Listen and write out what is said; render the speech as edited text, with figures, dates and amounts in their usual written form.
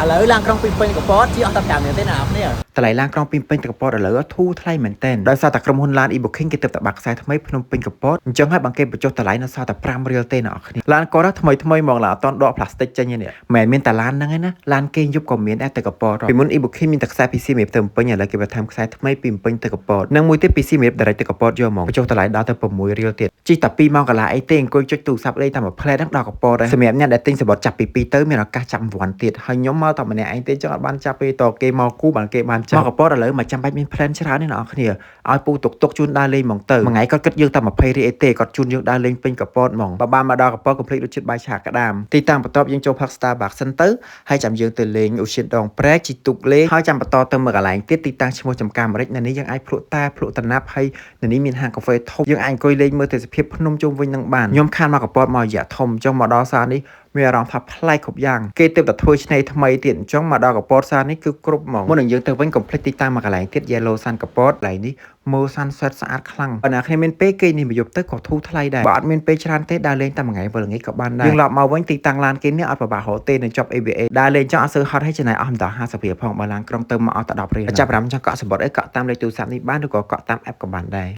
ឥឡូវឡានក្រុងពីពេញកពតជិះអស់តែ5នាទីណាអ្នកតម្លៃឡានក្រុងពីពេញទៅកពតឥឡូវធូរថ្លៃមែនទែនដោយសារតែក្រុមហ៊ុនឡាន e-booking គេទើបតែបាក់ខ្សែថ្មីភ្នំពេញកពតអញ្ចឹងហើយបើគេបញ្ចុះតម្លៃនៅសល់តែ5រៀលទេអ្នកនរគ្នាឡានកតថ្មីថ្មីហ្មងឡានអត់តដកផ្លាស្ទិកចេញទេនេះមិនមែនតែឡានហ្នឹងឯណាឡានគេយប់ក៏មានដែរទៅកពតពីមុន e-booking មានតែខ្សែ PC មេបទៅពេញឥឡូវគេបន្ថែមខ្សែថ្មីពីពេញទៅកពតនិងមួយទៀត PC មេប direct ទៅកពតយកហ្មងបញ្ចុះតម្លៃដល់ទៅ6រៀលទៀតជិះតែ2ម៉ោងកន្លះអីទេអង្គុយចុចទូរស័ព្ទលេងតាមមួយផ្លែហ្នឹងដល់កពតដែរសម្រាប់អ្នកដែលទិញសបុតចាប់ពី2ទៅមានឱកាសចាប់1ទៀតហើយខ្ញុំមកតែម្នាក់ឯងទេចឹងអត់បានចាប់ពេលតគេមកគូបានគេបានចាប់មកកពតឥឡូវមិនចាំបាច់មាន plan ច្រើនទេអ្នកនរគ្នាឲ្យពូទុកជូនដើរលេងហ្មងទៅមួយថ្ងៃគាត់គិតយើងតែ20រៀលអីទេគាត់ជូនយើងដើរលេងពេញកពតហ្មងបើបានមកដល់កពតកុំភ្លេចរសជាតិបាយឆាក្តាមទីតាំងបន្ទាប់យើងចូលផឹក Starbucks សិនទៅហើយចាំយើងទៅលេងអូសៀនដងព្រែកជីទូកលេងហើយចាំបន្តទៅមើលកន្លែងទៀតទីតាំងឈ្មោះចំការអាមេរិកនៅនេះយើងអាចភ្លក់តែភ្លក់តំណាប់ហើយនៅនេះមានហាងកាហ្វេធំយើងអាចអង្គុយលេងមើលទេសភាពភ្នំជុំវិញនឹងបានខ្ញុំខានមកកពតមករយៈធំចុះមកដល់សាលនេះមានអារម្មណ៍ថាប្លែកគ្រប់យ៉ាងគេទើបតែធ្វើឆ្នេរថ្មីទៀតអញ្ចឹងមកដល់កពតសាលនេះគឺគ្រប់ហ្មងមុននឹងយើងទៅវិញកុំភ្លេចទីតាំងមកកន្លែងទៀត Yellow Sun កពតកន្លែងនេះមើល sunset ស្អាតខ្លាំងបើអ្នកគ្នាមានពេលគេនេះមកយប់ទៅក៏ធូរថ្លៃដែរបើអត់មានពេលច្រើនទេដើរលេងតែមួយថ្ងៃពេលល្ងាចក៏បានដែរយើងឡប់មកវិញទីតាំងឡានគេនេះអត់ពិបាករកទេនៅជាប់ AVA ដើរលេងចង់អត់សូវហត់ហើយចំណាយអស់ដល់50រៀលផងបើឡានក្រុងទៅមកអស់តែ10រៀលចាប់5ចង់កក់សំបុត្រអីកក់តាមលេខទូរស័ព្ទនេះបានឬក៏កក់តាម app ក៏បានដែរ